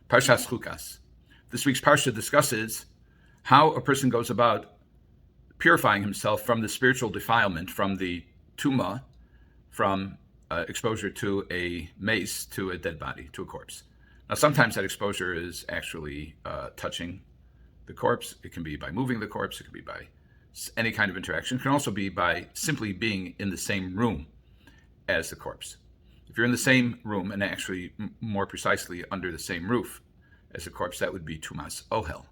Parshas Chukas. This week's Parsha discusses how a person goes about purifying himself from the spiritual defilement, from the tumah, from exposure to a mace, to a dead body, to a corpse. Now, sometimes that exposure is actually touching the corpse. It can be by moving the corpse. It can be by any kind of interaction. It can also be by simply being in the same room as the corpse. If you're in the same room, and actually more precisely under the same roof as the corpse, that would be tumas ohel.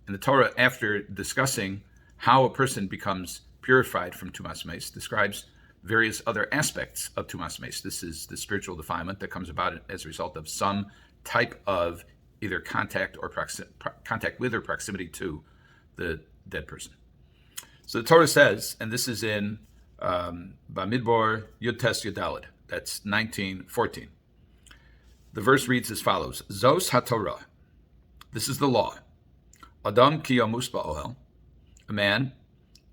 And the Torah, after discussing how a person becomes purified from tumas mace, describes various other aspects of tumas mace. This is the spiritual defilement that comes about as a result of some type of either contact with or proximity to the dead person. So the Torah says, and this is in Bamidbar Yud Tes Yudalid, that's 19:14. The verse reads as follows: Zos HaTorah, this is the law. Adam ki yamus ba'ohel, a man,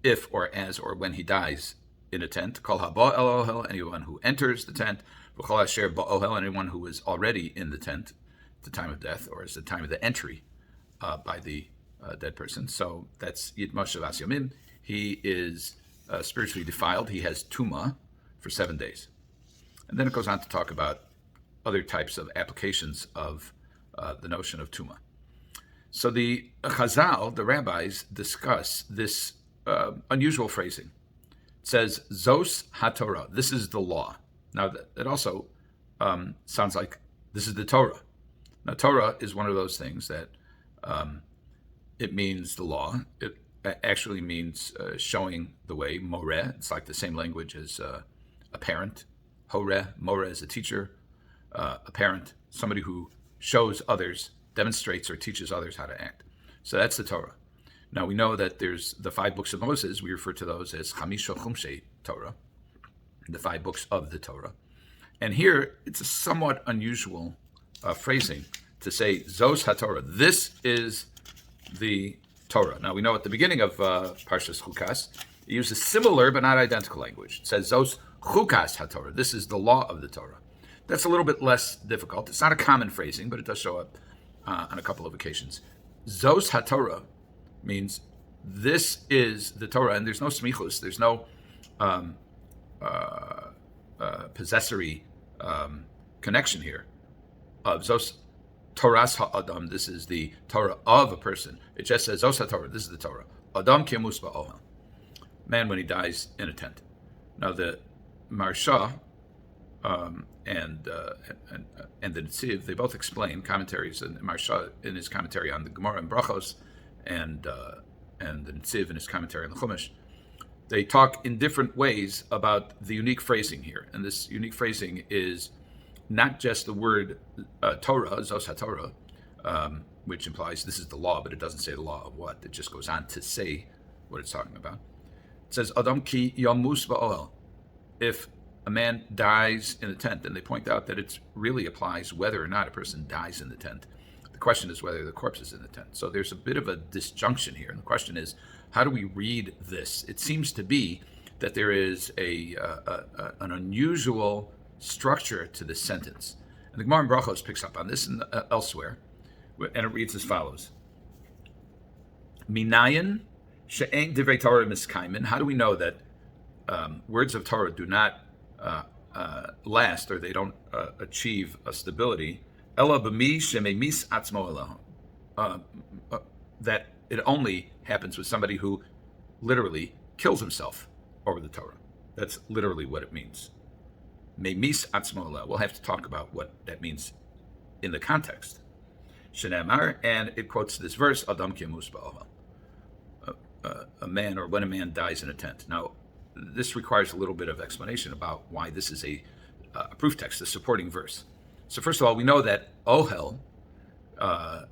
if or as or when he dies in a tent, kol haba el ohel, anyone who enters the tent, v'chol asher ba'ohel, anyone who is already in the tent at the time of death, or at the time of the entry by the dead person. So that's Yitmos Shavas Yomim. He is spiritually defiled. He has tumah for 7 days. And then it goes on to talk about other types of applications of the notion of tumah. So the Chazal, the rabbis, discuss this unusual phrasing. It says, Zos HaTorah, this is the law. Now, that also sounds like this is the Torah. Now, Torah is one of those things that it means the law. It actually means showing the way, moreh. It's like the same language as a parent. Horeh, moreh is a teacher. A parent, somebody who shows others, demonstrates or teaches others how to act. So that's the Torah. Now we know that there's the 5 books of Moses. We refer to those as Chamisha Chumshei Torah, the 5 books of the Torah. And here it's a somewhat unusual phrasing to say Zos HaTorah. This is the Torah. Now we know at the beginning of Parshas Chukas, it uses similar but not identical language. It says Zos Chukas HaTorah. This is the law of the Torah. That's a little bit less difficult. It's not a common phrasing, but it does show up on a couple of occasions. Zos HaTorah means this is the Torah, and there's no smichus, there's no possessory connection here of Zos Torahs HaAdam. This is the Torah of a person. It just says Zos HaTorah. This is the Torah. Adam kemus ba'ohel. Man when he dies in a tent. Now the Maharsha and the Netziv, they both explain commentaries, and Maharsha in his commentary on the Gemara and Brachos, and the Netziv in his commentary on the Chumash, they talk in different ways about the unique phrasing here. And this unique phrasing is not just the word Torah, Zos HaTorah, which implies this is the law, but it doesn't say the law of what. It just goes on to say what it's talking about. It says, Adam ki yamus ba'ohel. If a man dies in a tent, and they point out that it really applies whether or not a person dies in the tent. The question is whether the corpse is in the tent. So there's a bit of a disjunction here. And the question is, how do we read this? It seems to be that there is an unusual structure to this sentence. And the Gemara in Brachos picks up on this and elsewhere. And it reads as follows. Minayin she'ein divrei Torah miskaimin. How do we know that words of Torah do not last, or they don't achieve a stability? Ela b'mi shememis atzmo elahu. That it only happens with somebody who literally kills himself over the Torah. That's literally what it means. Memis atzmo elahu. We'll have to talk about what that means in the context. Shenemar, and it quotes this verse, Adam kemus ba'ohel. A man, or when a man dies in a tent. Now, this requires a little bit of explanation about why this is a proof text, a supporting verse. So first of all, we know that ohel,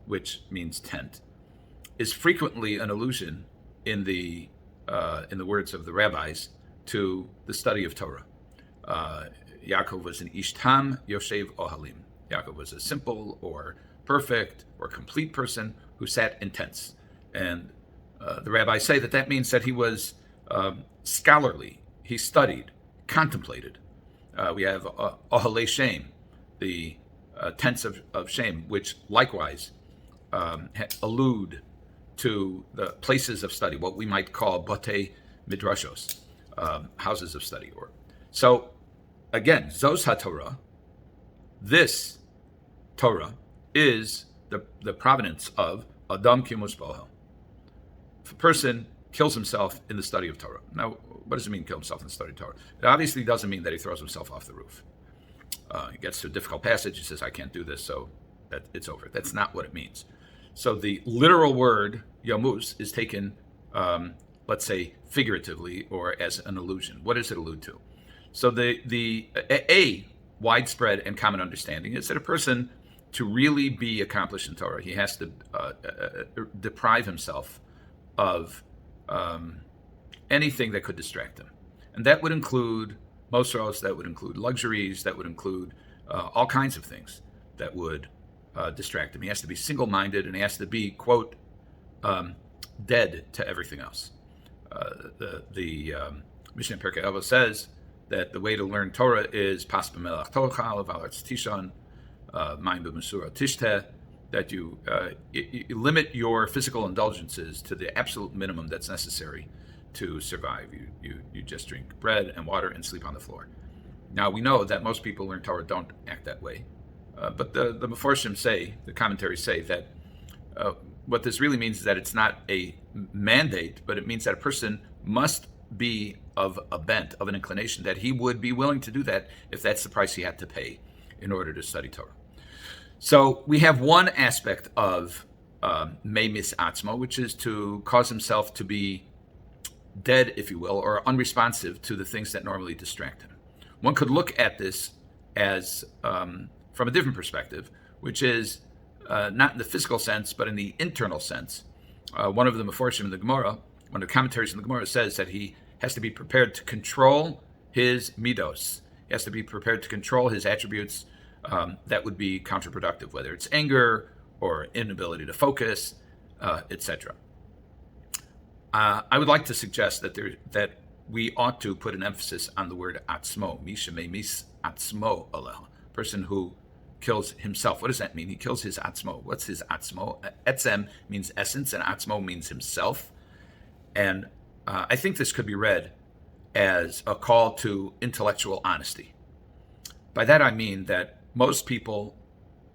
which means tent, is frequently an allusion in the words of the rabbis to the study of Torah. Yaakov was an ishtam yoshev ohalim. Yaakov was a simple or perfect or complete person who sat in tents. And the rabbis say that means that he was scholarly. He studied, contemplated. We have Ohalei Shem, the tents of shame, which likewise allude to the places of study, what we might call bate midrashos, houses of study. So again, zos haTorah, this Torah is the provenance of Adam kimus bohel. If a person kills himself in the study of Torah. Now, what does it mean kill himself in the study of Torah? It obviously doesn't mean that he throws himself off the roof. He gets to a difficult passage, he says, I can't do this, so that it's over. That's not what it means. So the literal word yamus is taken, let's say, figuratively or as an allusion. What does it allude to? So the widespread and common understanding is that a person, to really be accomplished in Torah, he has to deprive himself of anything that could distract him. And that would include mosros, that would include luxuries, that would include all kinds of things that would distract him. He has to be single-minded, and he has to be, quote, dead to everything else. The Mishnah Pirkei Avos says that the way to learn Torah is pas b'melach tochal, v'alartz tishon, mayim b'mesura tishteh, that you limit your physical indulgences to the absolute minimum that's necessary to survive. You just drink bread and water and sleep on the floor. Now, we know that most people who learn Torah don't act that way. But the Maharsha say, the commentaries say that what this really means is that it's not a mandate, but it means that a person must be of a bent, of an inclination, that he would be willing to do that if that's the price he had to pay in order to study Torah. So we have one aspect of memis atzmo, which is to cause himself to be dead, if you will, or unresponsive to the things that normally distract him. One could look at this as from a different perspective, which is not in the physical sense, but in the internal sense. One of the Meforshim in the Gemara, one of the commentaries in the Gemara says that he has to be prepared to control his midos. He has to be prepared to control his attributes that would be counterproductive, whether it's anger or inability to focus, etc. I would like to suggest that we ought to put an emphasis on the word atzmo, misha memis atzmo aleh, person who kills himself. What does that mean? He kills his atzmo. What's his atzmo? Etzem means essence, and atzmo means himself. And I think this could be read as a call to intellectual honesty. By that I mean that most people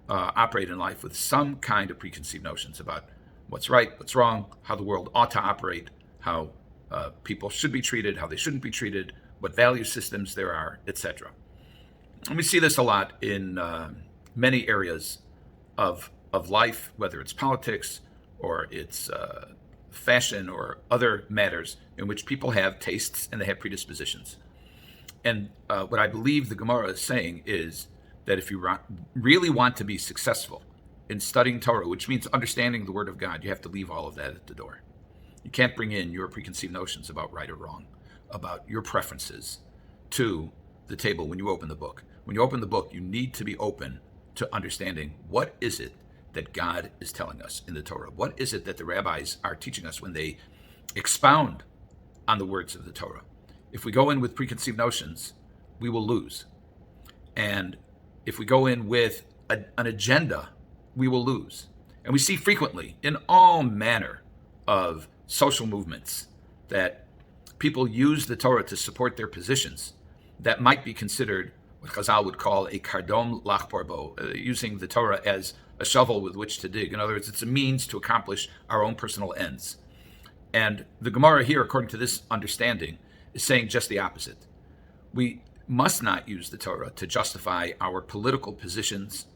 operate in life with some kind of preconceived notions about what's right, what's wrong, how the world ought to operate, how people should be treated, how they shouldn't be treated, what value systems there are, etc. And we see this a lot in many areas of life, whether it's politics or it's fashion or other matters in which people have tastes and they have predispositions. And what I believe the Gemara is saying is that if you really want to be successful in studying Torah, which means understanding the Word of God, you have to leave all of that at the door. You can't bring in your preconceived notions about right or wrong, about your preferences to the table when you open the book. When you open the book, you need to be open to understanding what is it that God is telling us in the Torah. What is it that the rabbis are teaching us when they expound on the words of the Torah? If we go in with preconceived notions, we will lose. And if we go in with an agenda, we will lose. And we see frequently in all manner of social movements that people use the Torah to support their positions that might be considered what Chazal would call a kardom lachpor bo, using the Torah as a shovel with which to dig. In other words, it's a means to accomplish our own personal ends. And the Gemara here, according to this understanding, is saying just the opposite. We must not use the Torah to justify our political positions,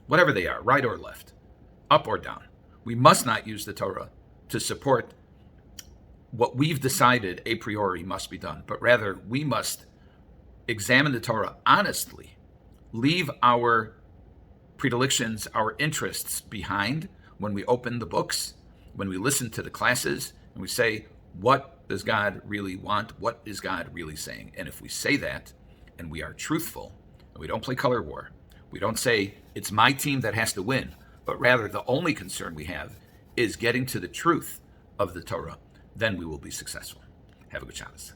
whatever they are, right or left, up or down. We must not use the Torah to support what we've decided a priori must be done, but rather we must examine the Torah honestly, leave our predilections, our interests behind when we open the books, when we listen to the classes, and we say, what does God really want? What is God really saying? And if we say that, and we are truthful, and we don't play color war, we don't say, it's my team that has to win, but rather the only concern we have is getting to the truth of the Torah, then we will be successful. Have a good Shabbos.